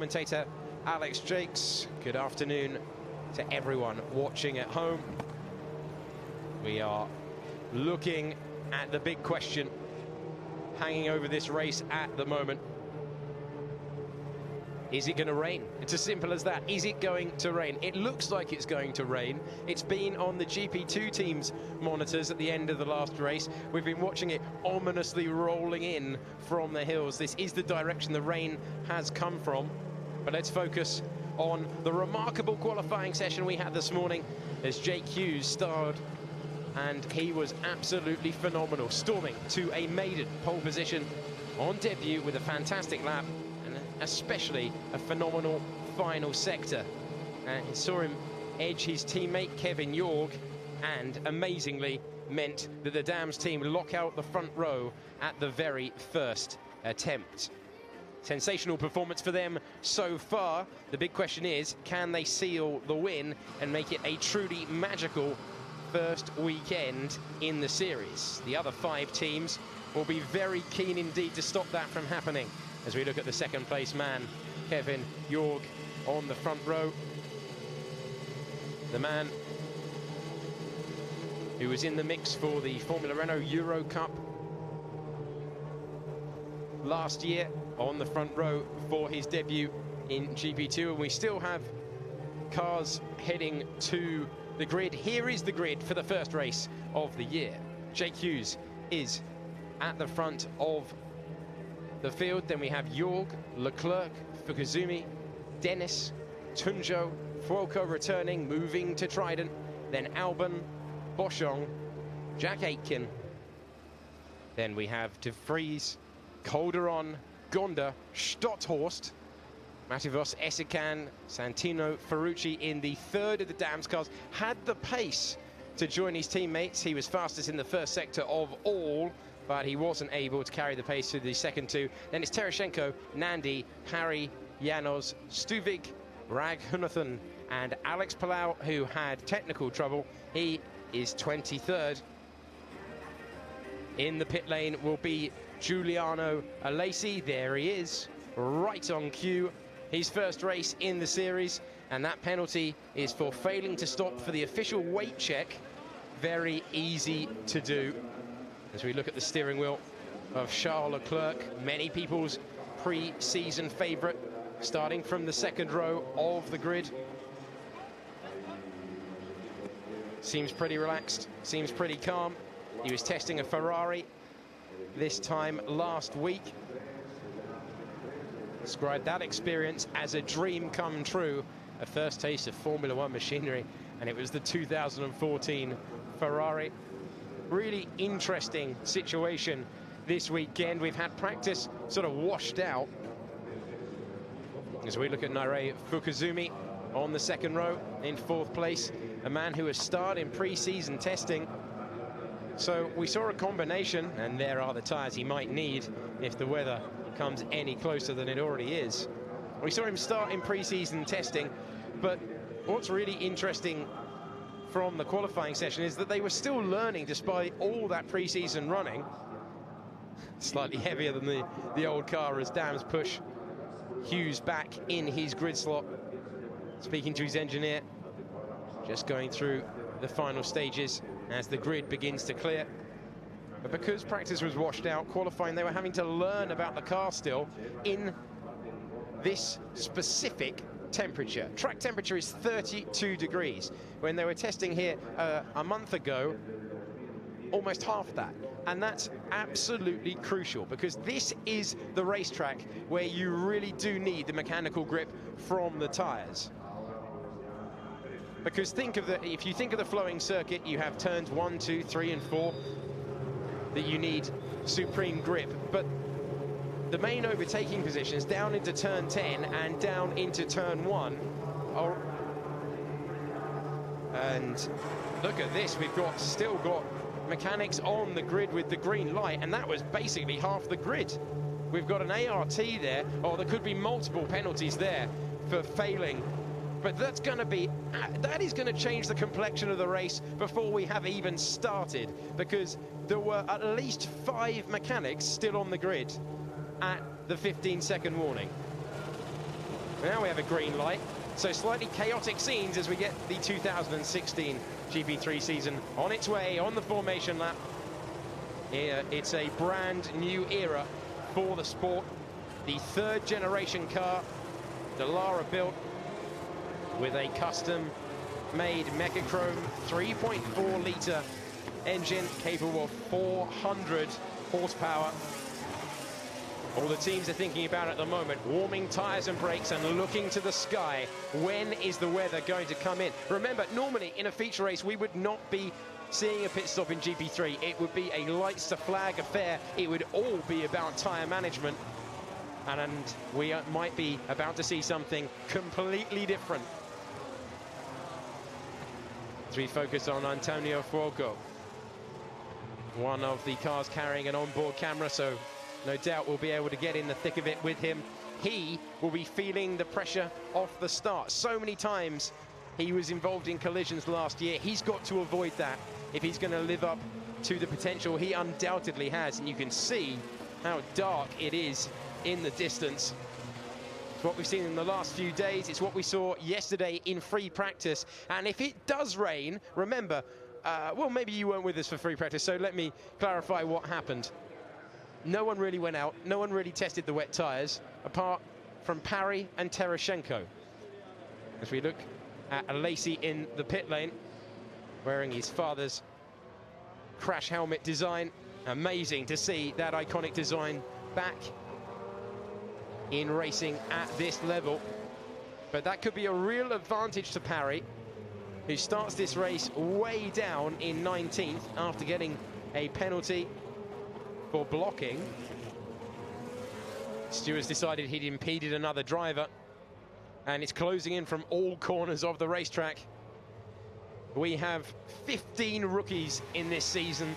commentator Alex Jakes. Good afternoon to everyone watching at home. We are looking at the big question hanging over this race at the moment. Is it going to rain? It's as simple as that. Is it going to rain? It looks like it's going to rain. It's been on the GP2 team's monitors at the end of the last race. We've been watching it ominously rolling in from the hills. This is the direction the rain has come from. But let's focus on the remarkable qualifying session we had this morning as Jake Hughes starred, and he was absolutely phenomenal, storming to a maiden pole position on debut with a fantastic lap, and especially a phenomenal final sector. And he saw him edge his teammate Kevin Jorg, and amazingly meant that the Dams team lock out the front row at the very first attempt. Sensational performance for them so far. The big question is, can they seal the win and make it a truly magical first weekend in the series? The other 5 teams will be very keen indeed to stop that from happening as we look at the second place man, Kevin Jorg, on the front row. The man who was in the mix for the Formula Renault Euro Cup last year, on the front row for his debut in GP2, and we still have cars heading to the grid. Here is the grid for the first race of the year. Jake Hughes is at the front of the field. Then we have Jorg, Leclerc, Fukuzumi, Dennis, Tunjo, Fuoco returning, moving to Trident, then Albon, Boschong, Jack Aitken. Then we have De Vries, Calderon, Gonda, Stotthorst, Matevos, Essikan, Santino, Ferrucci in the third of the Dams cars. Had the pace to join his teammates. He was fastest in the first sector of all, but he wasn't able to carry the pace through the second 2. Then it's Tereschenko, Nandi, Harry, Janos, Stuvig, Raghunathan, and Alex Palau, who had technical trouble. He is 23rd. In the pit lane will be Giuliano Alesi. There he is, right on cue. His first race in the series, and that penalty is for failing to stop for the official weight check. Very easy to do. As we look at the steering wheel of Charles Leclerc, many people's pre-season favourite, starting from the second row of the grid. Seems pretty relaxed, seems pretty calm. He was testing a Ferrari this time last week. Described that experience as a dream come true, a first taste of Formula One machinery, and it was the 2014 Ferrari. Really interesting situation this weekend. We've had practice sort of washed out as we look at Nairei Fukuzumi on the second row in 4th place, a man who has starred in pre-season testing. So we saw a combination, and there are the tyres he might need if the weather comes any closer than it already is. We saw him start in pre-season testing, but what's really interesting from the qualifying session is that they were still learning despite all that pre-season running. Slightly heavier than the old car as Dams push Hughes back in his grid slot. Speaking to his engineer, just going through the final stages as the grid begins to clear. But because practice was washed out, qualifying, they were having to learn about the car still in this specific temperature. Track temperature is 32 degrees. When they were testing here a month ago, almost half that. And that's absolutely crucial, because this is the racetrack where you really do need the mechanical grip from the tyres. Because if you think of the flowing circuit, you have turns 1, 2, 3, and 4 that you need supreme grip. But the main overtaking positions down into turn 10 and down into turn 1 are... And look at this, we've still got mechanics on the grid with the green light, and that was basically half the grid. We've got an ART there, or there could be multiple penalties there for failing. But that is going to change the complexion of the race before we have even started, because there were at least 5 mechanics still on the grid at the 15-second warning. Now we have a green light. So slightly chaotic scenes as we get the 2016 GP3 season on its way on the formation lap. Here, it's a brand new era for the sport. The third generation car, Dallara built with a custom-made Mechachrome 3.4 litre engine capable of 400 horsepower. All the teams are thinking about at the moment, warming tyres and brakes and looking to the sky. When is the weather going to come in? Remember, normally in a feature race, we would not be seeing a pit stop in GP3. It would be a lights to flag affair. It would all be about tyre management. And we might be about to see something completely different. As we focus on Antonio Fuoco, one of the cars carrying an onboard camera, so no doubt we'll be able to get in the thick of it with him. He will be feeling the pressure off the start. So many times he was involved in collisions last year. He's got to avoid that if he's going to live up to the potential he undoubtedly has. And you can see how dark it is in the distance. It's what we've seen in the last few days. It's what we saw yesterday in free practice. And if it does rain, remember, well, maybe you weren't with us for free practice, so let me clarify what happened. No one really went out. No one really tested the wet tyres, apart from Parry and Terashenko. As we look at Lacey in the pit lane, wearing his father's crash helmet design. Amazing to see that iconic design back in racing at this level. But that could be a real advantage to Parry, who starts this race way down in 19th after getting a penalty for blocking. Stewart's decided he'd impeded another driver, and it's closing in from all corners of the racetrack. We have 15 rookies in this season.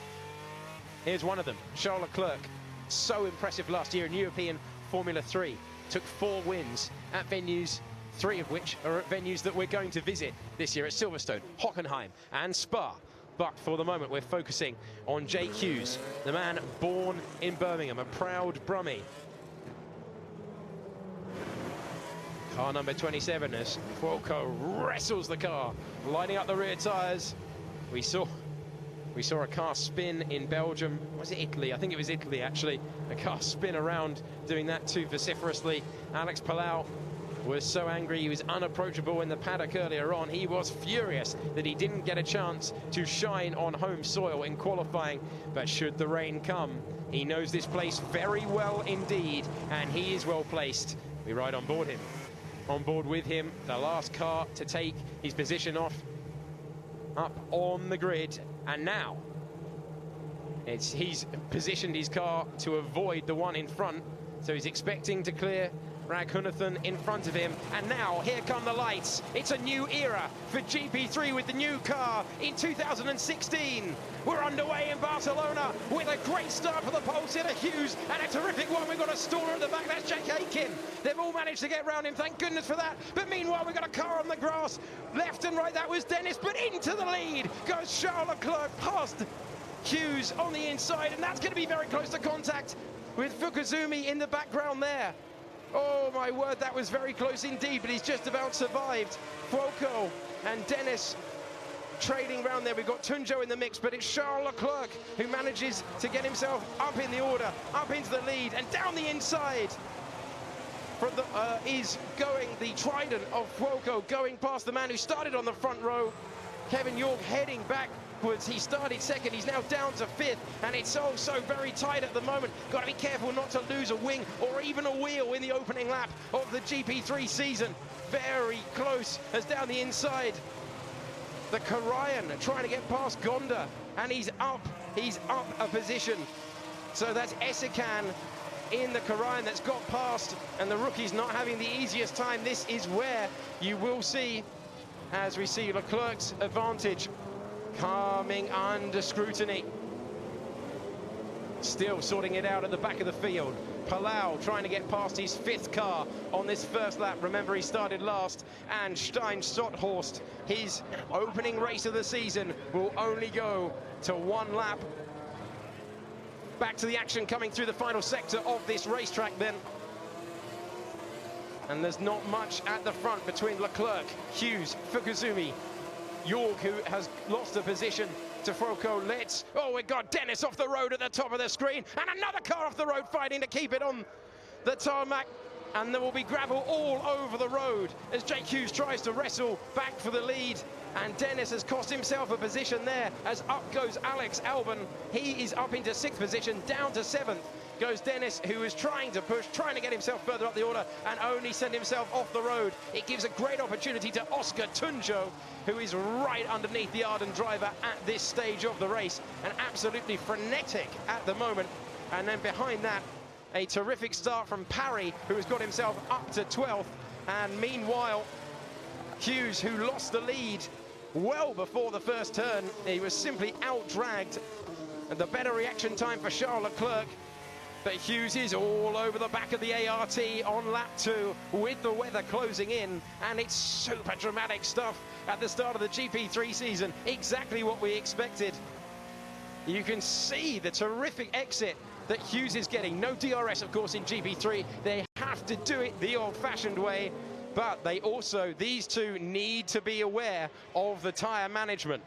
Here's one of them, Charles Leclerc. So impressive last year in European Formula 3. Took 4 wins at venues, 3 of which are at venues that we're going to visit this year at Silverstone, Hockenheim and Spa. But for the moment, we're focusing on Jake Hughes, the man born in Birmingham, a proud Brummie. Car number 27 as Fuoco wrestles the car, lining up the rear tyres. We saw a car spin in Belgium. Was it Italy? I think it was Italy, actually. A car spin around, doing that too vociferously. Alex Palau was so angry, he was unapproachable in the paddock earlier on. He was furious that he didn't get a chance to shine on home soil in qualifying. But should the rain come, he knows this place very well indeed, and he is well placed. We ride on board him. On board with him, the last car to take his position off up on the grid. And now he's positioned his car to avoid the one in front, so he's expecting to clear Raghunathan in front of him. And now here come the lights. It's a new era for GP3 with the new car in 2016. We're underway in Barcelona with a great start for the pole sitter Hughes, and a terrific one. We've got a stalker at the back, that's Jack Aitken. They've all managed to get round him, thank goodness for that. But meanwhile, we've got a car on the grass. Left and right, that was Dennis, but into the lead goes Charles Leclerc past Hughes on the inside, and that's going to be very close to contact with Fukuzumi in the background there. Oh my word, that was very close indeed, but he's just about survived. Fuoco and Dennis trading round there. We've got Tunjo in the mix, but it's Charles Leclerc who manages to get himself up in the order, up into the lead, and down the inside. From the, is going the trident of Fuoco, going past the man who started on the front row. Kevin York heading backwards. He started second, he's now down to 5th, and it's so very tight at the moment. Got to be careful not to lose a wing or even a wheel in the opening lap of the GP3 season. Very close as down the inside. The Karajan trying to get past Gonda, and he's up a position. So that's Esikan in the Karajan that's got past, and the rookie's not having the easiest time. This is where you will see, as we see Leclerc's advantage coming under scrutiny. Still sorting it out at the back of the field. Palau trying to get past his 5th car on this first lap. Remember, he started last. And Stein Stotthorst, his opening race of the season, will only go to 1 lap. Back to the action coming through the final sector of this racetrack then. And there's not much at the front between Leclerc, Hughes, Fukuzumi, York, who has lost the position to Froco. We've got Dennis off the road at the top of the screen, and another car off the road fighting to keep it on the tarmac. And there will be gravel all over the road as Jake Hughes tries to wrestle back for the lead. And Dennis has cost himself a position there as up goes Alex Albon. He is up into 6th position, down to 7th. Goes Dennis, who is trying to push, trying to get himself further up the order and only send himself off the road. It gives a great opportunity to Oscar Tunjo, who is right underneath the Arden driver at this stage of the race and absolutely frenetic at the moment. And then behind that, a terrific start from Parry, who has got himself up to 12th. And meanwhile, Hughes, who lost the lead well before the first turn, he was simply out-dragged. And the better reaction time for Charles Leclerc. But Hughes is all over the back of the ART on lap 2 with the weather closing in, and it's super dramatic stuff at the start of the GP3 season, exactly what we expected. You can see the terrific exit that Hughes is getting. No DRS, of course, in GP3. They have to do it the old-fashioned way, but they also, these two, need to be aware of the tyre management.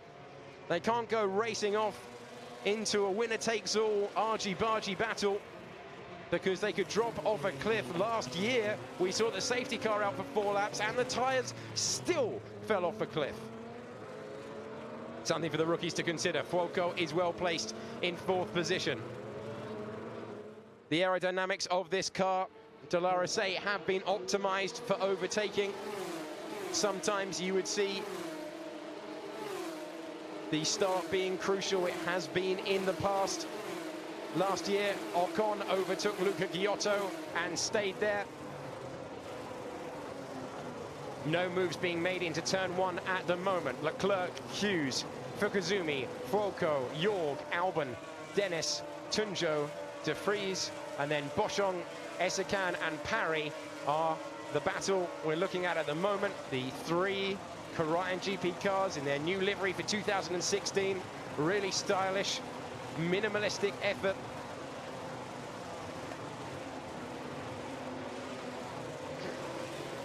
They can't go racing off into a winner-takes-all argy-bargy battle, because they could drop off a cliff. Last year, we saw the safety car out for 4 laps, and the tyres still fell off a cliff. Something for the rookies to consider. Fuoco is well placed in 4th position. The aerodynamics of this car, Dallara say, have been optimized for overtaking. Sometimes you would see the start being crucial. It has been in the past. Last year, Ocon overtook Luca Giotto and stayed there. No moves being made into turn 1 at the moment. Leclerc, Hughes, Fukuzumi, Fuoco, Jorg, Albon, Dennis, Tunjo, De Vries, and then Boschong, Essakan and Parry are the battle we're looking at the moment. The 3 Korean GP cars in their new livery for 2016. Really stylish, minimalistic effort.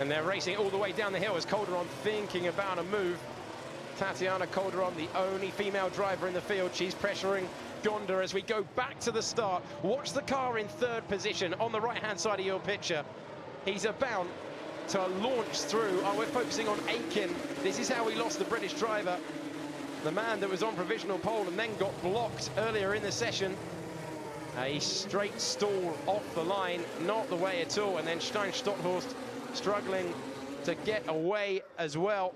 And they're racing all the way down the hill as Calderon thinking about a move. Tatiana Calderon, the only female driver in the field. She's pressuring Gonda as we go back to the start. Watch the car in 3rd position on the right-hand side of your picture. He's about to launch through. Oh, we're focusing on Aiken. This is how we lost the British driver. The man that was on provisional pole and then got blocked earlier in the session. A straight stall off the line, not the way at all. And then Stein Stotthorst struggling to get away as well.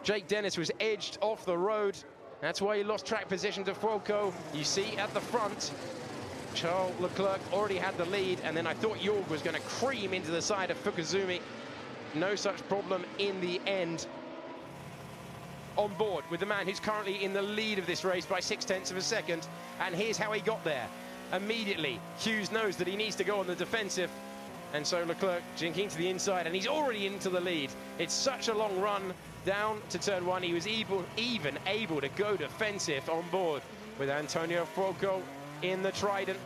Jake Dennis was edged off the road. That's why he lost track position to Fuoco. You see at the front, Charles Leclerc already had the lead, and then I thought Jorg was going to cream into the side of Fukuzumi. No such problem in the end. On board with the man who's currently in the lead of this race by 0.6 of a second, and here's how he got there. Immediately, Hughes knows that he needs to go on the defensive, and so Leclerc jinking to the inside, and he's already into the lead. It's such a long run down to turn 1. He was even able to go defensive on board with Antonio Fuoco in the Trident.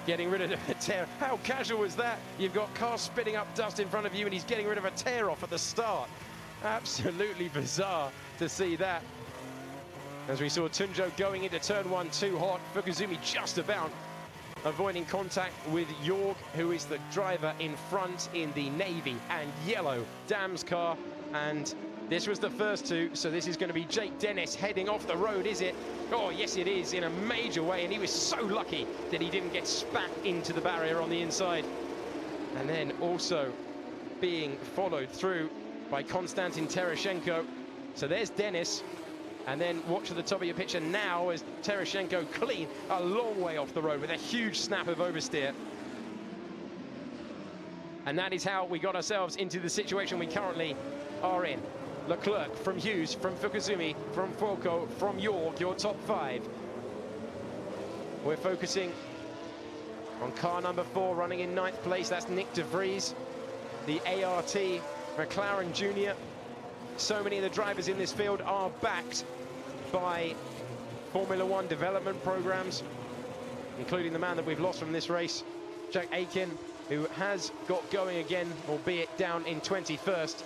Getting rid of a tear. How casual was that? You've got cars spitting up dust in front of you, and he's getting rid of a tear off at the start. Absolutely bizarre to see that. As we saw Tunjo going into turn 1 too hot. Fukuzumi just about avoiding contact with Jorg, who is the driver in front in the navy and yellow Dams car. And this was the first 2, so this is going to be Jake Dennis heading off the road, is it? Oh, yes, it is, in a major way, and he was so lucky that he didn't get spat into the barrier on the inside. And then also being followed through by Konstantin Tereshchenko. So there's Dennis. And then watch at the top of your picture now as Tereshchenko clean a long way off the road with a huge snap of oversteer. And that is how we got ourselves into the situation we currently are in. Leclerc from Hughes, from Fukuzumi, from Fuoco, from Jorg, your top 5. We're focusing on car number 4, running in 9th place. That's Nick De Vries, the ART McLaren Junior. So many of the drivers in this field are backed by Formula 1 development programs. including the man that we've lost from this race, Jack Aiken, who has got going again, albeit down in 21st.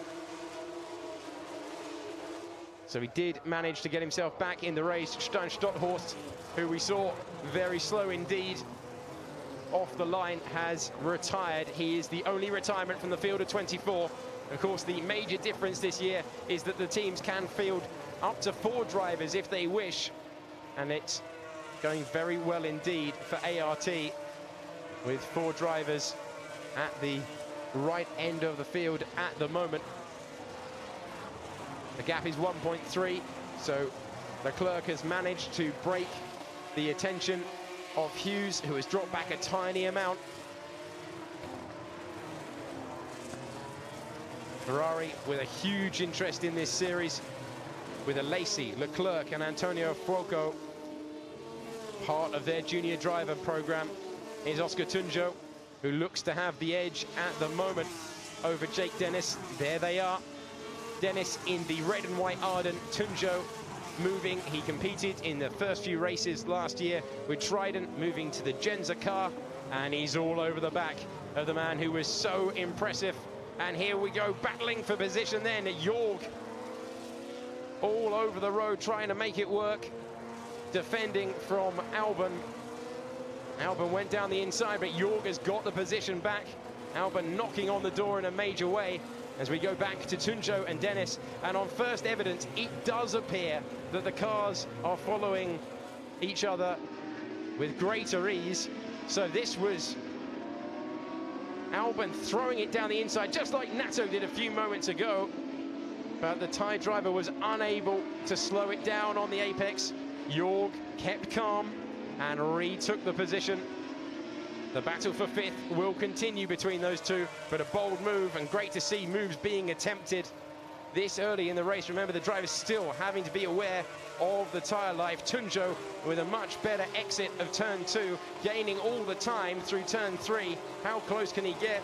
So he did manage to get himself back in the race. Stein Stotthorst, who we saw very slow indeed off the line, has retired. He is the only retirement from the field of 24. Of course, the major difference this year is that the teams can field up to 4 drivers if they wish, and it's going very well indeed for ART with 4 drivers at the right end of the field at the moment. The gap is 1.3, so Leclerc has managed to break the attention of Hughes, who has dropped back a tiny amount. Ferrari with a huge interest in this series, with Alesi, Leclerc and Antonio Fuoco. Part of their junior driver program is Oscar Tunjo, who looks to have the edge at the moment over Jake Dennis. There they are. Dennis in the red and white Arden, Tunjo moving. He competed in the first few races last year with Trident, moving to the Genza car, and he's all over the back of the man who was so impressive. And here we go, battling for position then at Jorg. All over the road, trying to make it work. Defending from Albon. Albon went down the inside, but Jorg has got the position back. Albon knocking on the door in a major way as we go back to Tunjo and Dennis. And on first evidence, it does appear that the cars are following each other with greater ease. So this was Albon throwing it down the inside, just like Nato did a few moments ago. But the Thai driver was unable to slow it down on the apex. Jorg kept calm and retook the position. The battle for 5th will continue between those two, but a bold move, and great to see moves being attempted this early in the race. Remember, the drivers still having to be aware of the tyre life. Tunjo with a much better exit of turn 2, gaining all the time through turn 3. How close can he get?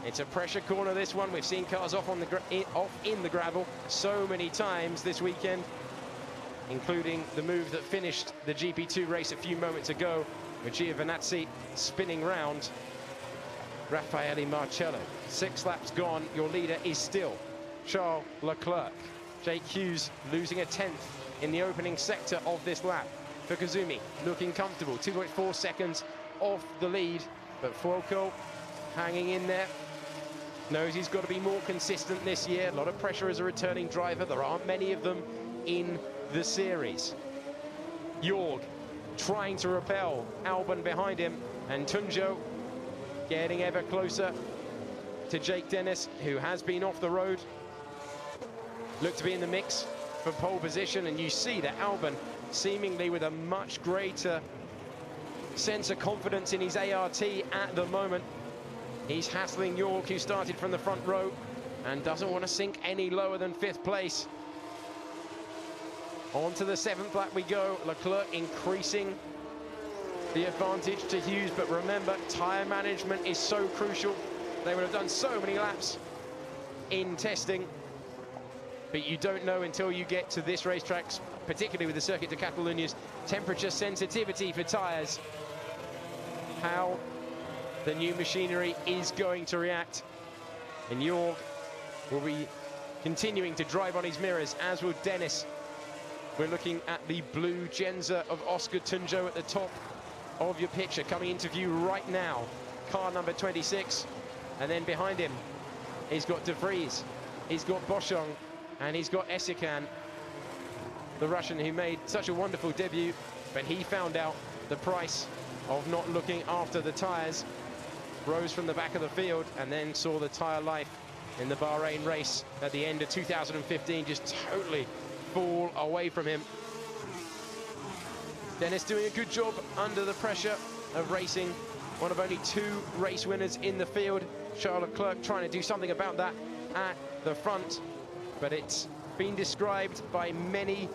It's a pressure corner, this one. We've seen cars off in the gravel so many times this weekend, including the move that finished the GP2 race a few moments ago with Giovinazzi spinning round Raffaele Marcello. 6 laps gone, your leader is still Charles Leclerc. Jake Hughes losing a 10th in the opening sector of this lap. For Kazumi, looking comfortable, 2.4 seconds off the lead, but Fuoco hanging in there. Knows he's got to be more consistent this year. A lot of pressure as a returning driver. There aren't many of them in the series. Jorg trying to repel Albon behind him, and Tunjo getting ever closer to Jake Dennis, who has been off the road. Looked to be in the mix for pole position, and you see that Albon seemingly with a much greater sense of confidence in his ART at the moment. He's hassling Jorg, who started from the front row and doesn't want to sink any lower than 5th place. On to the 7th lap we go. Leclerc increasing the advantage to Hughes, but remember, tyre management is so crucial. They would have done so many laps in testing, but you don't know until you get to this racetrack, particularly with the Circuit de Cataluña's temperature sensitivity for tyres, how the new machinery is going to react. And Jorg will be continuing to drive on his mirrors, as will Dennis. We're looking at the blue Genza of Oscar Tunjo at the top of your picture, coming into view right now. Car number 26, and then behind him, he's got De Vries, he's got Boschung, and he's got Esikan, the Russian who made such a wonderful debut, but he found out the price of not looking after the tyres. Rose from the back of the field and then saw the tyre life in the Bahrain race at the end of 2015 just totally fall away from him. Dennis doing a good job under the pressure of racing. One of only 2 race winners in the field. Charles Leclerc trying to do something about that at the front, but it's been described by many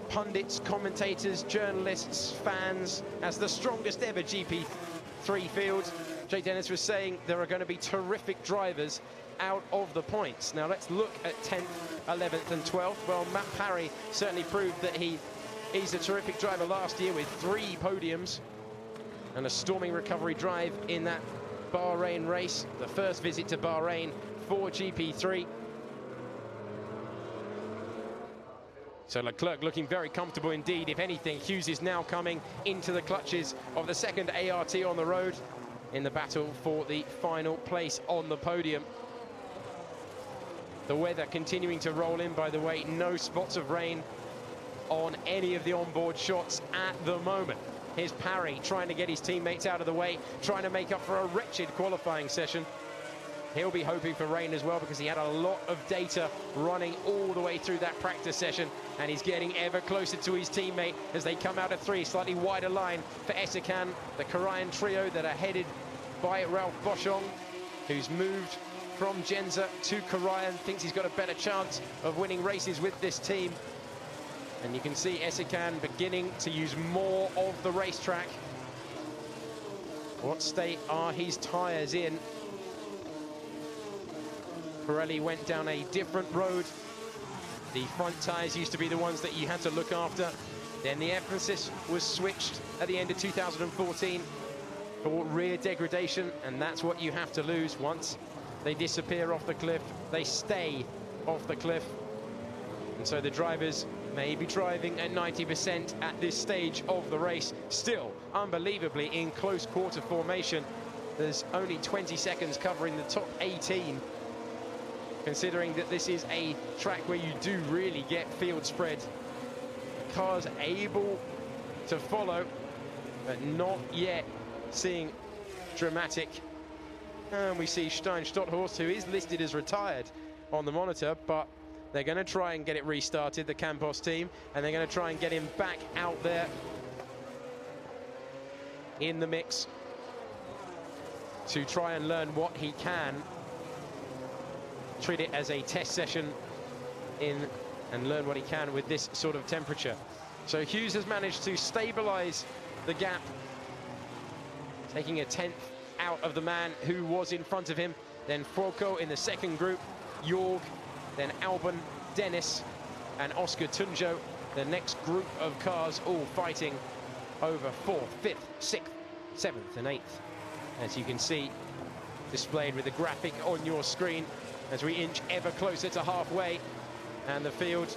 pundits, commentators, journalists, fans as the strongest ever GP3 field. Jake Dennis was saying there are going to be terrific drivers out of the points. Now let's look at 10th, 11th and 12th. Well, Matt Parry certainly proved that he's a terrific driver last year with 3 podiums. And a storming recovery drive in that Bahrain race, the first visit to Bahrain for GP3. So Leclerc looking very comfortable indeed. If anything, Hughes is now coming into the clutches of the second ART on the road in the battle for the final place on the podium. The weather continuing to roll in, by the way, no spots of rain on any of the onboard shots at the moment. Here's Parry trying to get his teammates out of the way, trying to make up for a wretched qualifying session. He'll be hoping for rain as well because he had a lot of data running all the way through that practice session, and he's getting ever closer to his teammate as they come out of three. Slightly wider line for Esikan, the Karajan trio that are headed by Ralph Boschung, who's moved from Genza to Karajan, thinks he's got a better chance of winning races with this team. And you can see Esikan beginning to use more of the racetrack. What state are his tyres in? Pirelli went down a different road. The front tyres used to be the ones that you had to look after. Then the emphasis was switched at the end of 2014 for rear degradation, and that's what you have to lose. Once they disappear off the cliff, they stay off the cliff. And so the drivers may be driving at 90% at this stage of the race. Still, unbelievably, in close quarter formation. There's only 20 seconds covering the top 18, considering that this is a track where you do really get field spread. Cars able to follow, but not yet seeing dramatic. And we see Stein Stotthorst, who is listed as retired on the monitor, but they're going to try and get it restarted, the Campos team, and they're going to try and get him back out there in the mix to try and learn what he can. Treat it as a test session and learn what he can with this sort of temperature. So Hughes has managed to stabilize the gap, taking a tenth out of the man who was in front of him. Then Froco in the second group, Jorg, then Albon, Dennis, and Oscar Tunjo. The next group of cars all fighting over 4th, 5th, 6th, 7th, and 8th. As you can see, displayed with the graphic on your screen, as we inch ever closer to halfway. And the field,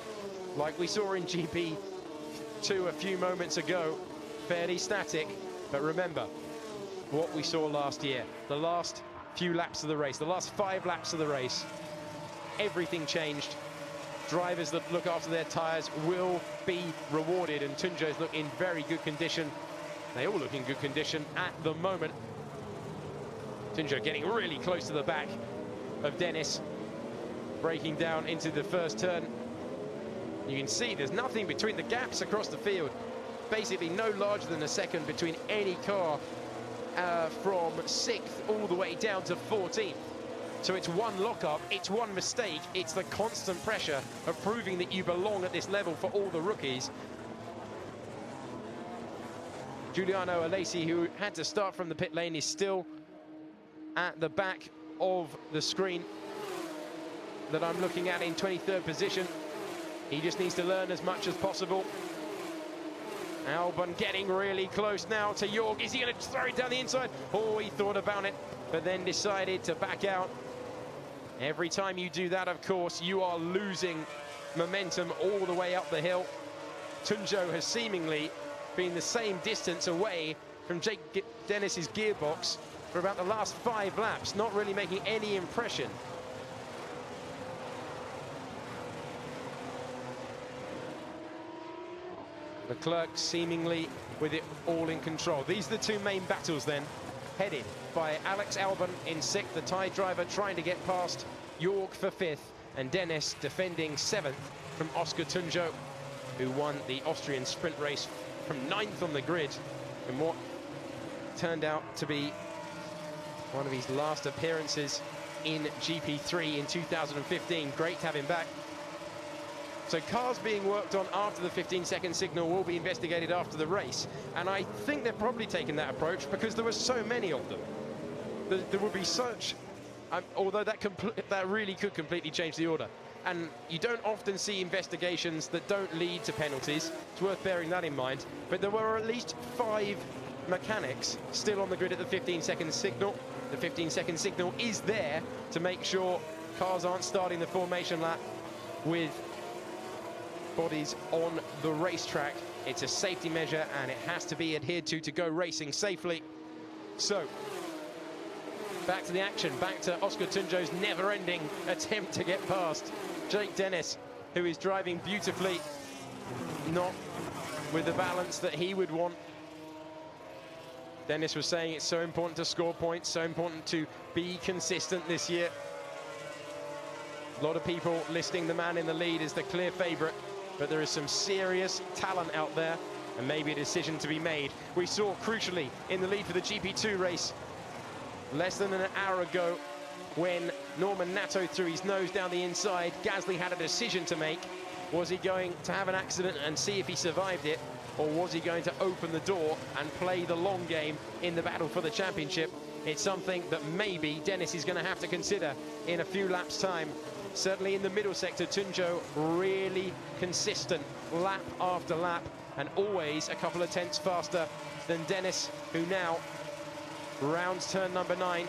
like we saw in GP2 a few moments ago, fairly static. But remember what we saw last year, the last few laps of the race, the last 5 laps of the race. Everything changed. Drivers that look after their tyres will be rewarded, and Tunjo's look in very good condition. They all look in good condition at the moment. Tunjo getting really close to the back of Dennis, breaking down into the first turn. You can see there's nothing between the gaps across the field. Basically no larger than a second between any car from 6th all the way down to 14th. So it's one lockup, it's one mistake, it's the constant pressure of proving that you belong at this level for all the rookies. Giuliano Alesi, who had to start from the pit lane, is still at the back of the screen that I'm looking at in 23rd position. He just needs to learn as much as possible. Albon getting really close now to Jorg. Is he going to throw it down the inside? Oh, he thought about it, but then decided to back out. Every time you do that, of course, you are losing momentum all the way up the hill. Tunjo has seemingly been the same distance away from Jake Dennis's gearbox for about the last 5 laps, not really making any impression. Leclerc seemingly with it all in control. These are the two main battles then, headed by Alex Albon in 6th, the Thai driver trying to get past Jorg for 5th, and Dennis defending 7th from Oscar Tunjo, who won the Austrian sprint race from 9th on the grid in what turned out to be one of his last appearances in GP3 in 2015. Great to have him back. So cars being worked on after the 15-second signal will be investigated after the race, and I think they're probably taking that approach because there were so many of them. There would be such, although that really could completely change the order. And you don't often see investigations that don't lead to penalties. It's worth bearing that in mind. But there were at least 5 mechanics still on the grid at the 15-second signal. The 15-second signal is there to make sure cars aren't starting the formation lap with bodies on the racetrack. It's a safety measure and it has to be adhered to go racing safely. So, back to the action, back to Oscar Tunjo's never-ending attempt to get past Jake Dennis, who is driving beautifully, not with the balance that he would want. Dennis was saying it's so important to score points, so important to be consistent this year. A lot of people listing the man in the lead as the clear favourite, but there is some serious talent out there and maybe a decision to be made. We saw crucially in the lead for the GP2 race less than an hour ago when Norman Nato threw his nose down the inside. Gasly had a decision to make. Was he going to have an accident and see if he survived it, or was he going to open the door and play the long game in the battle for the championship? It's something that maybe Dennis is going to have to consider in a few laps' time. Certainly in the middle sector, Tunjo really consistent lap after lap and always a couple of tenths faster than Dennis, who now rounds turn number 9,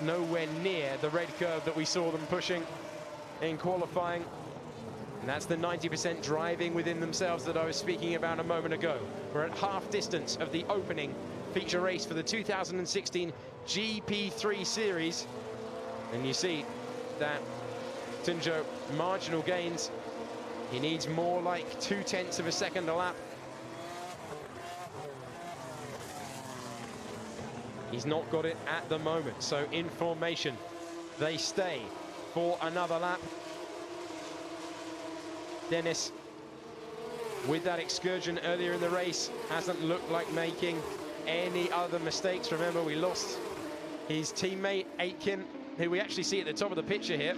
nowhere near the red curve that we saw them pushing in qualifying. And that's the 90% driving within themselves that I was speaking about a moment ago. We're at half distance of the opening feature race for the 2016 GP3 series. And you see that Tunjo, marginal gains. He needs more like 0.2 of a second a lap. He's not got it at the moment, so in formation they stay for another lap. Dennis, with that excursion earlier in the race, hasn't looked like making any other mistakes. Remember, we lost his teammate Aitken, who we actually see at the top of the picture here.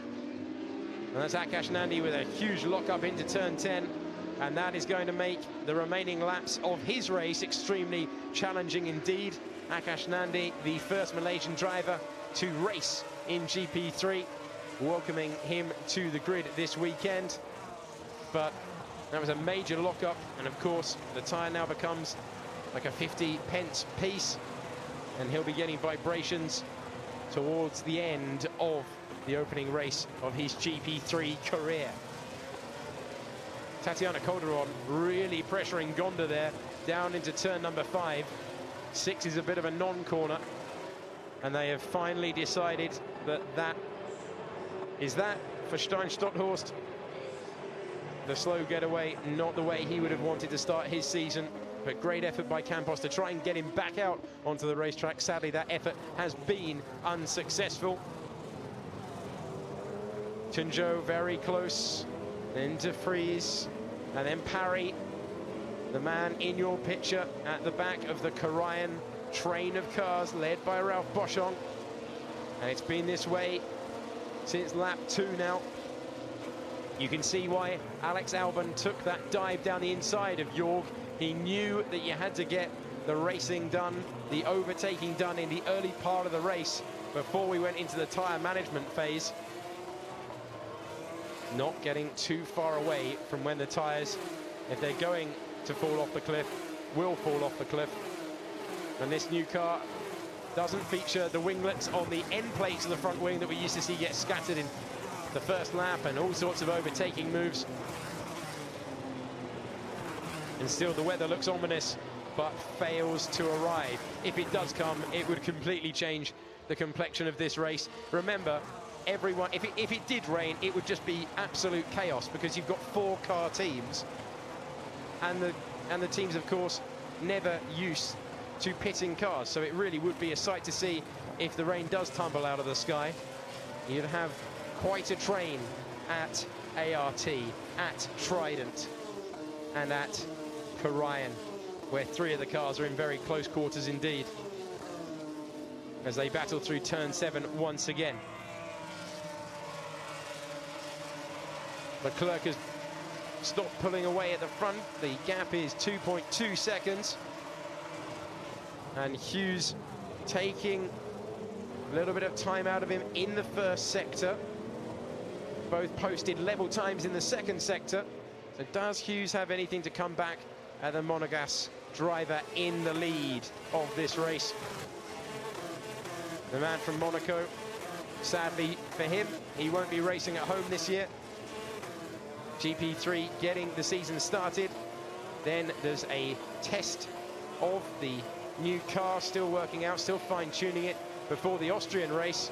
And that's Akash Nandi with a huge lock-up into turn 10. And that is going to make the remaining laps of his race extremely challenging indeed. Akash Nandi, the first Malaysian driver to race in GP3, welcoming him to the grid this weekend. But that was a major lockup, and of course the tyre now becomes like a 50p piece, and he'll be getting vibrations towards the end of the opening race of his GP3 career. Tatiana Calderon really pressuring Gonda there down into turn number 5. 6 is a bit of a non-corner, and they have finally decided that that is that for Stein Stotthorst. The slow getaway, not the way he would have wanted to start his season, but great effort by Campos to try and get him back out onto the racetrack. Sadly, that effort has been unsuccessful. Tunjo very close, then De Vries, and then Parry, the man in your picture at the back of the Karajan train of cars led by Ralph Boschung. And it's been this way since lap 2 now. You can see why Alex Albon took that dive down the inside of Jorg. He knew that you had to get the racing done, the overtaking done in the early part of the race before we went into the tyre management phase. Not getting too far away from when the tyres, if they're going to fall off the cliff, will fall off the cliff. And this new car doesn't feature the winglets on the end plates of the front wing that we used to see get scattered in the first lap and all sorts of overtaking moves. And still the weather looks ominous, but fails to arrive. If it does come, it would completely change the complexion of this race. Remember, everyone, if it did rain, it would just be absolute chaos, because you've got 4 car teams, and the teams, of course, never used to pitting cars. So it really would be a sight to see if the rain does tumble out of the sky. You'd have quite a train at ART, at Trident, and at Karajan, where 3 of the cars are in very close quarters indeed, as they battle through turn 7 once again. Leclerc has stopped pulling away at the front. The gap is 2.2 seconds. And Hughes taking a little bit of time out of him in the first sector. Both posted level times in the second sector. So does Hughes have anything to come back at the Monegasque driver in the lead of this race. The man from Monaco, sadly for him, he won't be racing at home this year. GP3 getting the season started. Then there's a test of the new car, still working out, still fine-tuning it before the Austrian race.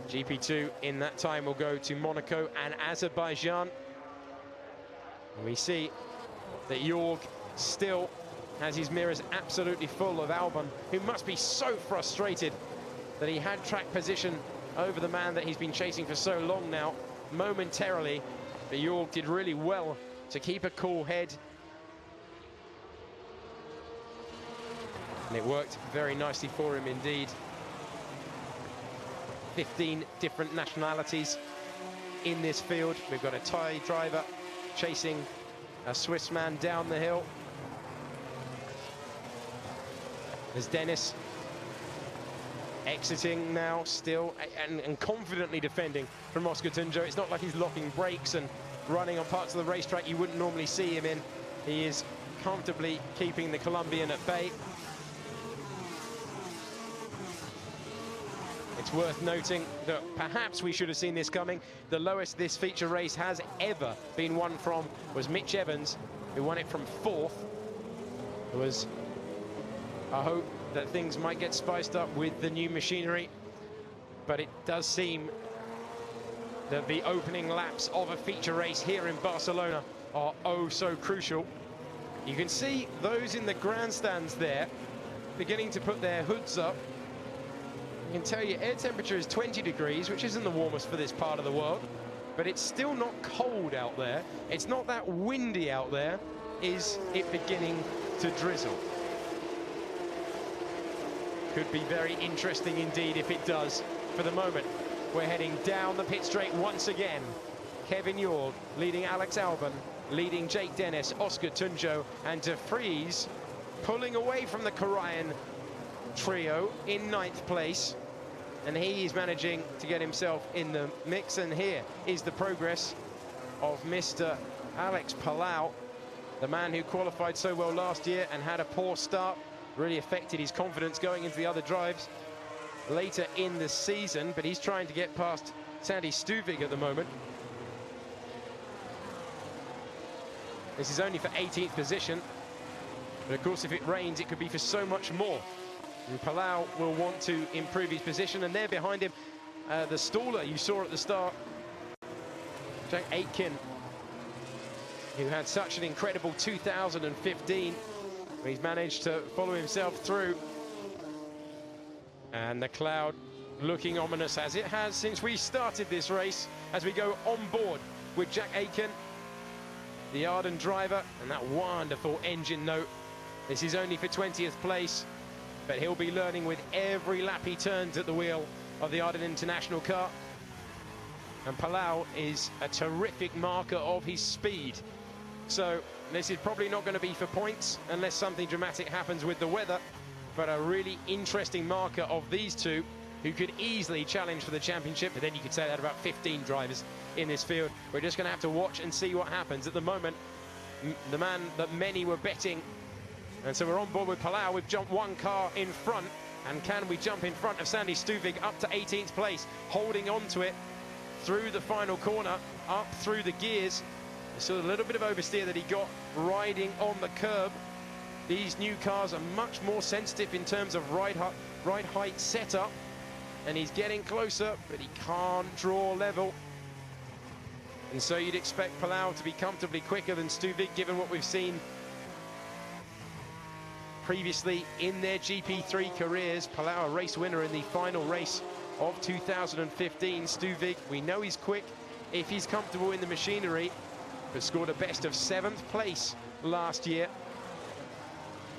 GP2 in that time will go to Monaco and Azerbaijan. And we see that Jorg still has his mirrors absolutely full of Albon, who must be so frustrated that he had track position over the man that he's been chasing for so long now, momentarily. But Jorg did really well to keep a cool head. And it worked very nicely for him indeed. 15 different nationalities in this field. We've got a Thai driver chasing a Swiss man down the hill. There's Dennis exiting now still and confidently defending from Oscar Tunjo. It's not like he's locking brakes and running on parts of the racetrack you wouldn't normally see him in. He is comfortably keeping the Colombian at bay. It's worth noting that perhaps we should have seen this coming. The lowest this feature race has ever been won from was Mitch Evans, who won it from 4th. There was a hope that things might get spiced up with the new machinery, but it does seem that the opening laps of a feature race here in Barcelona are oh so crucial. You can see those in the grandstands there beginning to put their hoods up. I can tell you air temperature is 20 degrees, which isn't the warmest for this part of the world, but it's still not cold out there. It's not that windy out there. Is it beginning to drizzle? Could be very interesting indeed if it does. For the moment, we're heading down the pit straight once again. Kevin Jorg leading Alex Albon, leading Jake Dennis, Oscar Tunjo, and De Vries pulling away from the Korean trio in 9th place, and he is managing to get himself in the mix. And here is the progress of Mr. Alex Palou, the man who qualified so well last year and had a poor start, really affected his confidence going into the other drives later in the season, but he's trying to get past Sandy Stuvig at the moment. This is only for 18th position, but of course if it rains it could be for so much more. And Palou will want to improve his position, and there behind him, the staller you saw at the start, Jack Aitken, who had such an incredible 2015. He's managed to follow himself through. And the cloud looking ominous, as it has since we started this race, as we go on board with Jack Aitken, the Arden driver, and that wonderful engine note. This is only for 20th place, but he'll be learning with every lap he turns at the wheel of the Arden International car. And Palou is a terrific marker of his speed. So this is probably not going to be for points unless something dramatic happens with the weather, but a really interesting marker of these two who could easily challenge for the championship. But then you could say that about 15 drivers in this field. We're just going to have to watch and see what happens. At the moment, the man that many were betting. And so we're on board with Palou. We've jumped one car in front. And can we jump in front of Sandy Stuvig up to 18th place, holding on to it through the final corner, up through the gears. So a little bit of oversteer that he got riding on the curb. These new cars are much more sensitive in terms of ride height setup. And he's getting closer, but he can't draw level. And so you'd expect Palou to be comfortably quicker than Stuvig, given what we've seen previously in their GP3 careers. Palou, a race winner in the final race of 2015. Stuvig, we know he's quick if he's comfortable in the machinery, but scored a best of 7th place last year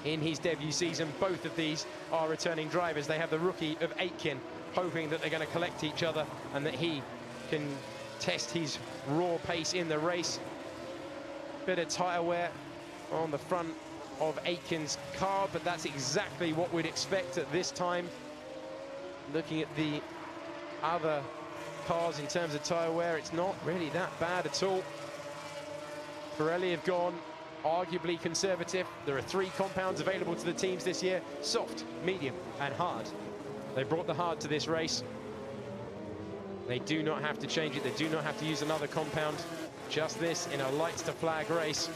in his debut season. Both of these are returning drivers. They have the rookie of Aitken, hoping that they're going to collect each other and that he can test his raw pace in the race. Bit of tyre wear on the front of Aitken's car, but that's exactly what we'd expect at this time. Looking at the other cars in terms of tyre wear, it's not really that bad at all. Pirelli have gone arguably conservative. There are 3 compounds available to the teams this year: soft, medium, and hard. They brought the hard to this race. They do not have to change it. They do not have to use another compound. Just this in a lights to flag race.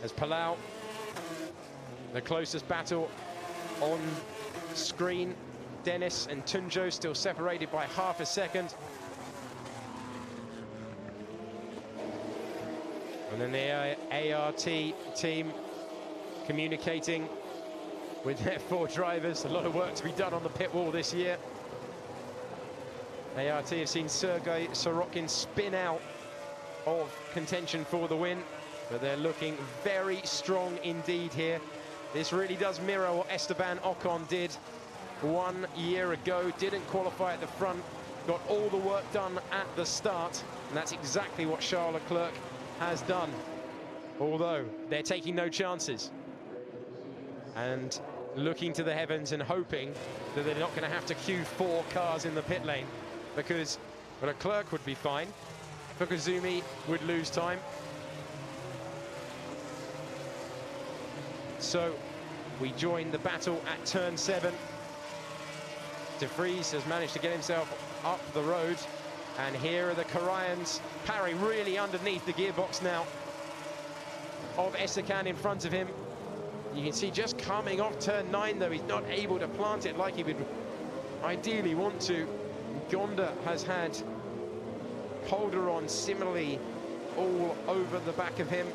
As Palau, the closest battle on screen. Dennis and Tunjo still separated by half a second. And then the ART team communicating with their 4 drivers. A lot of work to be done on the pit wall this year. ART have seen Sergei Sorokin spin out of contention for the win, but they're looking very strong indeed here. This really does mirror what Esteban Ocon did 1 year ago. Didn't qualify at the front, got all the work done at the start, and that's exactly what Charles Leclerc has done, although they're taking no chances and looking to the heavens and hoping that they're not going to have to queue 4 cars in the pit lane, because Leclerc would be fine, Fukuzumi would lose time. So we join the battle at turn 7. De Vries has managed to get himself up the road, and here are the Koreans. Parry really underneath the gearbox now of Esteban in front of him. You can see just coming off turn 9 though, he's not able to plant it like he would ideally want to. Gonda has had Polderon similarly all over the back of him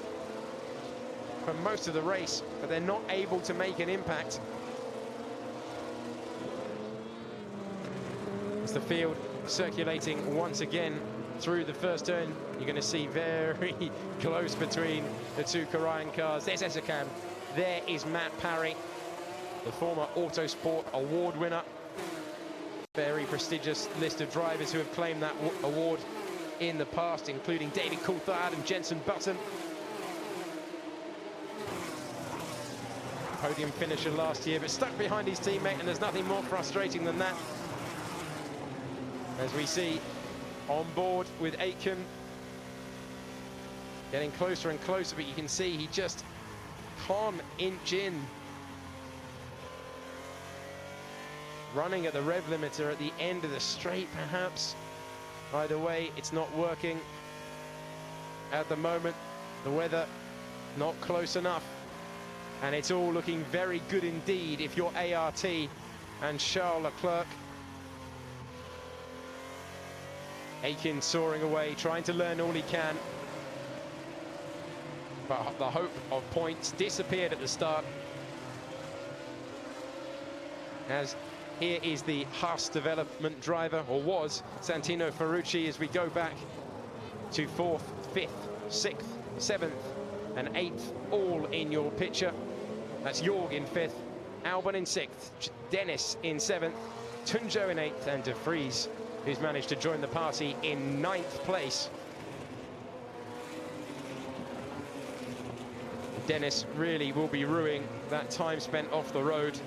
for most of the race, but they're not able to make an impact. As the field circulating once again through the first turn, you're going to see very close between the 2 Korean cars. There's Esteban, there is Matt Parry, the former Autosport award winner. Very prestigious list of drivers who have claimed that award in the past, including David Coulthard and Jenson Button. Podium finisher last year, but stuck behind his teammate, and there's nothing more frustrating than that. As we see on board with Aitken, getting closer and closer, but you can see he just can't inch in. Running at the rev limiter at the end of the straight, perhaps. Either way, it's not working at the moment. The weather not close enough, and it's all looking very good indeed if you're ART and Charles Leclerc. Aitken soaring away, trying to learn all he can, but the hope of points disappeared at the start. As here is the Haas development driver, or was, Santino Ferrucci, as we go back to 4th, 5th, 6th, 7th, and 8th, all in your picture. That's Jorg in 5th, Albon in 6th, Dennis in 7th, Tunjo in 8th, and De Vries, who's managed to join the party in 9th place. Dennis really will be ruining that time spent off the road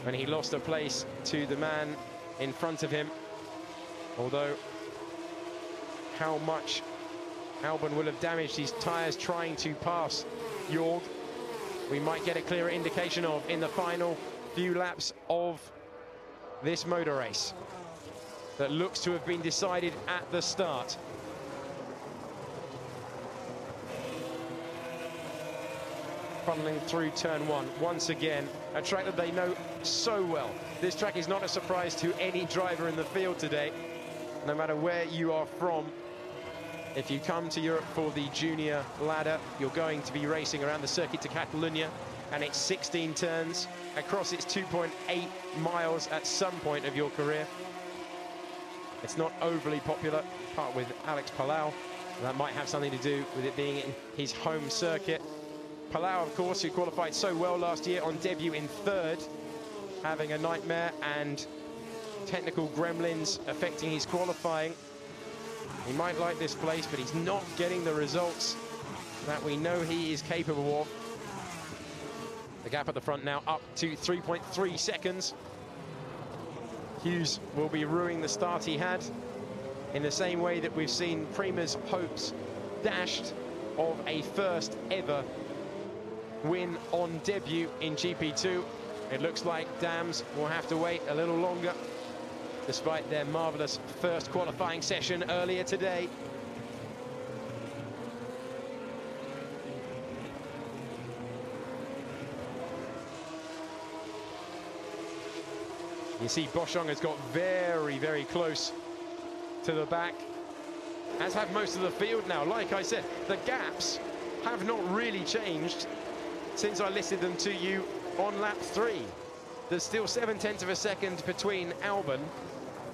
when he lost a place to the man in front of him. Although how much Albon will have damaged his tyres trying to pass Jorg, we might get a clearer indication of in the final few laps of this motor race that looks to have been decided at the start. Funneling through turn 1 once again, a track that they know so well. This track is not a surprise to any driver in the field today, no matter where you are from. If you come to Europe for the junior ladder, you're going to be racing around the Circuit de Catalunya, and it's 16 turns across its 2.8 miles at some point of your career. It's not overly popular, apart with Alex Palau. That might have something to do with it being in his home circuit. Palau, of course, who qualified so well last year on debut in 3rd, having a nightmare and technical gremlins affecting his qualifying. He might like this place, but he's not getting the results that we know he is capable of. The gap at the front now up to 3.3 seconds. Hughes will be ruining the start he had, in the same way that we've seen Prima's hopes dashed of a first ever win on debut in GP2. It looks like Dams will have to wait a little longer, despite their marvellous first qualifying session earlier today. You see Boschung has got very, very close to the back, as have most of the field now. Like I said, the gaps have not really changed since I listed them to you on lap 3. There's still 0.7 of a second between Albon.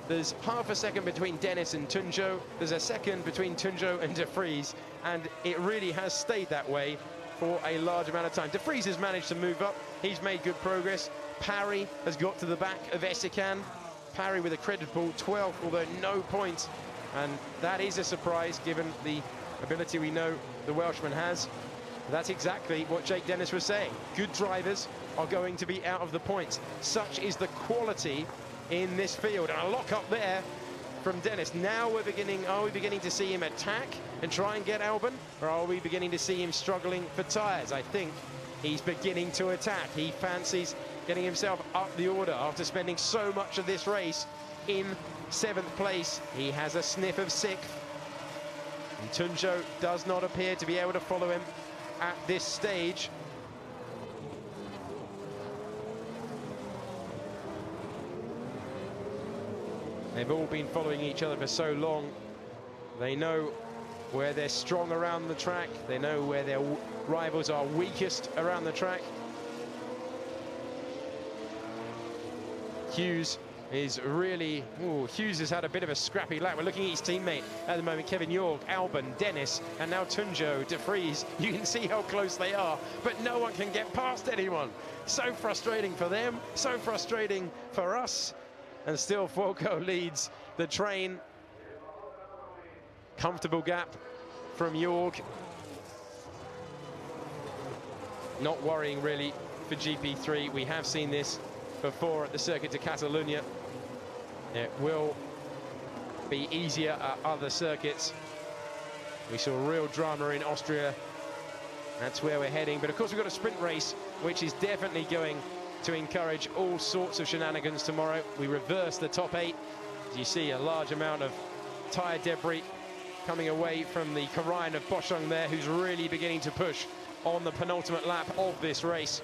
There's half a second between Dennis and Tunjo. There's a second between Tunjo and De Vries, and it really has stayed that way for a large amount of time. De Vries has managed to move up. He's made good progress. Parry has got to the back of Essican. Parry with a creditable 12th, although no points. And that is a surprise given the ability we know the Welshman has. That's exactly what Jake Dennis was saying. Good drivers are going to be out of the points. Such is the quality in this field. And a lock up there from Dennis. Now are we beginning to see him attack and try and get Albon? Or are we beginning to see him struggling for tyres? I think he's beginning to attack. He fancies getting himself up the order after spending so much of this race in 7th place. He has a sniff of 6th. And Tunjo does not appear to be able to follow him at this stage. They've all been following each other for so long. They know where they're strong around the track. They know where their rivals are weakest around the track. Hughes is really... Hughes has had a bit of a scrappy lap. We're looking at his teammate at the moment, Kevin York, Albon, Dennis, and now Tunjo, De Vries. You can see how close they are, but no one can get past anyone. So frustrating for them, so frustrating for us. And still Fulco leads the train. Comfortable gap from York. Not worrying really for GP3. We have seen this before at the Circuit de Catalunya. It will be easier at other circuits. We saw real drama in Austria. That's where we're heading. But of course we've got a sprint race, which is definitely going to encourage all sorts of shenanigans tomorrow. We reverse the top 8. As you see, a large amount of tyre debris coming away from the Karajan of Boschung there, who's really beginning to push on the penultimate lap of this race.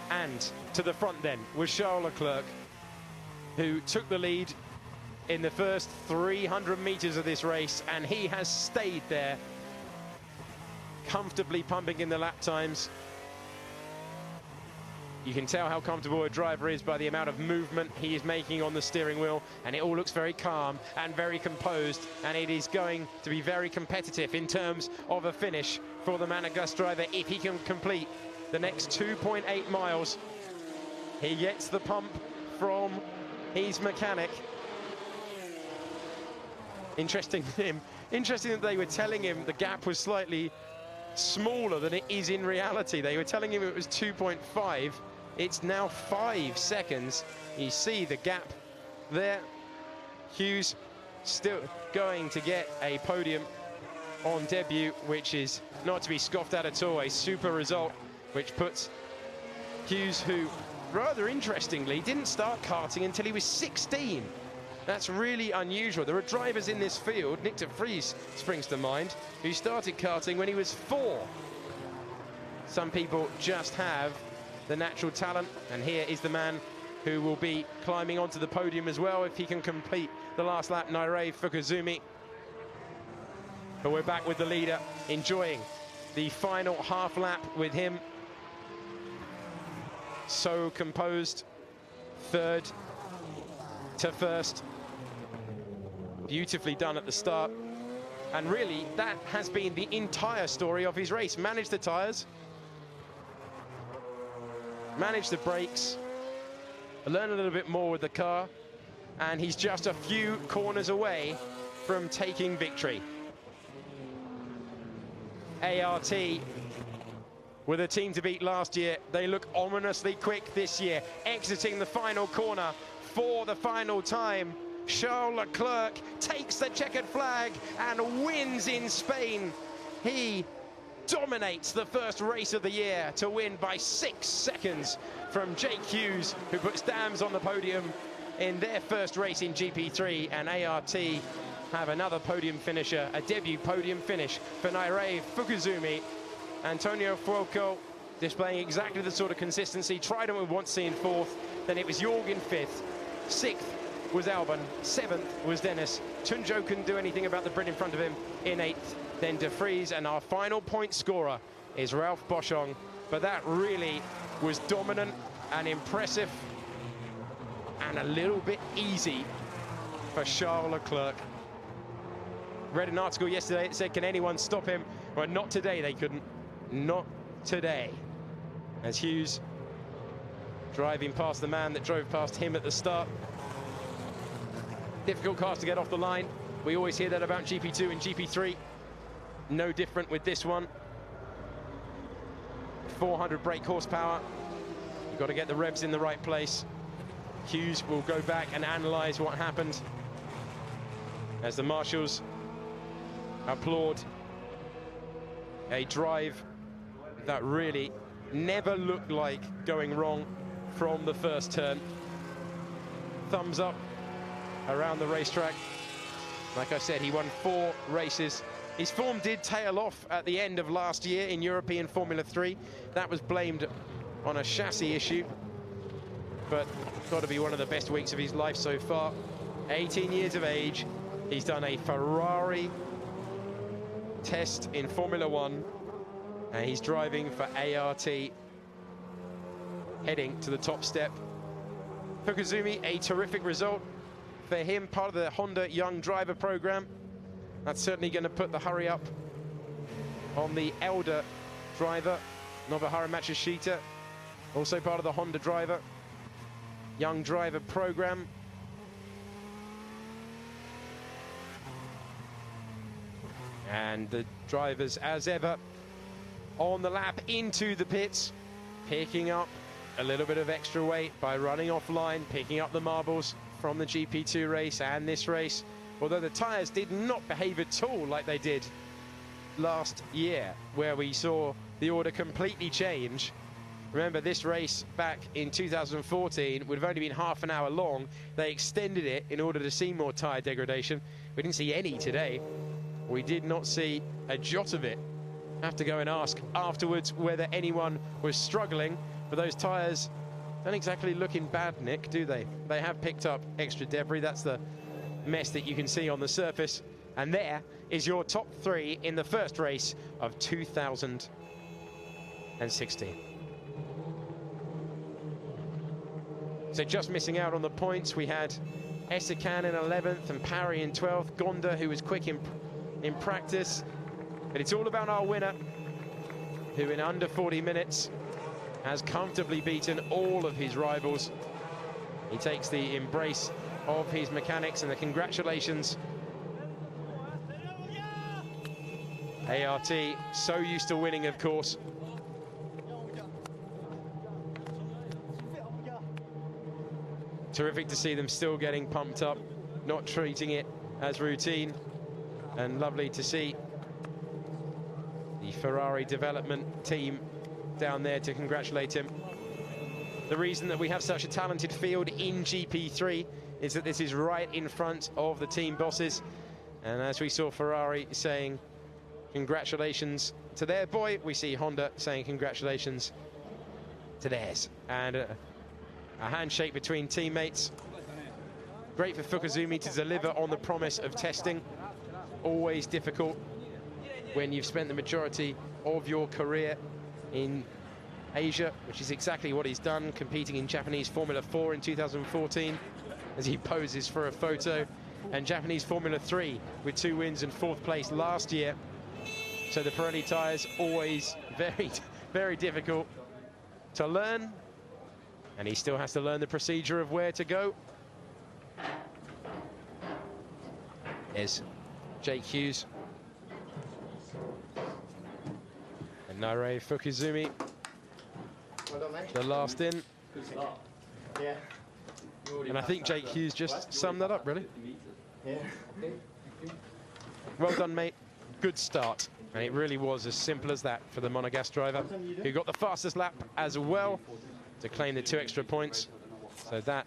And to the front then was Charles Leclerc, who took the lead in the first 300 meters of this race, and he has stayed there, comfortably pumping in the lap times. You can tell how comfortable a driver is by the amount of movement he is making on the steering wheel, and it all looks very calm and very composed, and it is going to be very competitive in terms of a finish for the Managas driver if he can complete the next 2.8 miles. He gets the pump from his mechanic. Interesting that they were telling him the gap was slightly smaller than it is in reality. They were telling him it was 2.5. It's now 5 seconds. You see the gap there. Hughes still going to get a podium on debut, which is not to be scoffed at all. A super result, which puts Hughes, who rather interestingly didn't start karting until he was 16. That's really unusual. There are drivers in this field, Nick de Vries springs to mind, who started karting when he was 4. Some people just have the natural talent, and here is the man who will be climbing onto the podium as well if he can complete the last lap, Nairei Fukuzumi. But we're back with the leader, enjoying the final half lap with him. So composed, 3rd to 1st. Beautifully done at the start. And really, that has been the entire story of his race. Manage the tyres, manage the brakes, learn a little bit more with the car, and he's just a few corners away from taking victory. ART were the team to beat last year. They look ominously quick this year, exiting the final corner for the final time. Charles Leclerc takes the checkered flag and wins in Spain. He dominates the first race of the year to win by 6 seconds from Jake Hughes, who puts Dams on the podium in their first race in GP3, and ART have another podium finisher, a debut podium finish for Nairei Fukuzumi. Antonio Fuoco displaying exactly the sort of consistency. Trident we once seen fourth, then it was Jorg in fifth, sixth was Albon, seventh was Dennis. Tunjo couldn't do anything about the Brit in front of him in eighth, then De Vries, and our final point scorer is Ralph Boschung. But that really was dominant and impressive and a little bit easy for Charles Leclerc. Read an article yesterday that said, can anyone stop him? Well, not today they couldn't. Not today. As Hughes driving past the man that drove past him at the start. Difficult cars to get off the line. We always hear that about GP2 and GP3. No different with this one. 400 brake horsepower. You've got to get the revs in the right place. Hughes will go back and analyze what happened as the marshals applaud a drive that really never looked like going wrong from the first turn. Thumbs up around the racetrack. Like I said, he won 4 races. His form did tail off at the end of last year in European Formula 3. That was blamed on a chassis issue, but got to be one of the best weeks of his life so far. 18 years of age, he's done a Ferrari test in Formula 1, and he's driving for ART, heading to the top step. Fukuzumi, a terrific result for him, part of the Honda Young Driver program. That's certainly going to put the hurry up on the elder driver, Nobuharu Matsushita, also part of the Honda Driver Young Driver program. And the drivers, as ever, on the lap into the pits, picking up a little bit of extra weight by running offline, picking up the marbles from the GP2 race and this race, although the tyres did not behave at all like they did last year, where we saw the order completely change. Remember, this race back in 2014 would have only been half an hour long. They extended it in order to see more tyre degradation. We didn't see any today. We did not see a jot of it. Have to go and ask afterwards whether anyone was struggling, but those tyres don't exactly look in bad nick, do they? They have picked up extra debris. That's the mess that you can see on the surface. And there is your top 3 in the first race of 2016. So just missing out on the points, we had Essakan in 11th and Parry in 12th. Gonda, who was quick in practice. But it's all about our winner, who in under 40 minutes has comfortably beaten all of his rivals. He takes the embrace of his mechanics, and the congratulations. ART, so used to winning, of course. Terrific to see them still getting pumped up, not treating it as routine, and lovely to see the Ferrari development team down there to congratulate him. The reason that we have such a talented field in GP3 is that this is right in front of the team bosses, and as we saw Ferrari saying congratulations to their boy, we see Honda saying congratulations to theirs, and a handshake between teammates. Great for Fukuzumi to deliver on the promise of testing. Always difficult when you've spent the majority of your career in Asia, which is exactly what he's done, competing in Japanese Formula 4 in 2014 as he poses for a photo, and Japanese Formula 3 with 2 wins and 4th place last year. So the Pirelli tyres always very, very difficult to learn, and he still has to learn the procedure of where to go. There's Jake Hughes. And Nare Fukuzumi, Well done, mate. the last in. Good start. Yeah. And I think Jake Hughes just summed that up, really. Yeah. Well done, mate. Good start. And it really was as simple as that for the Monegasque driver, who got the fastest lap as well to claim the 2 extra points. So that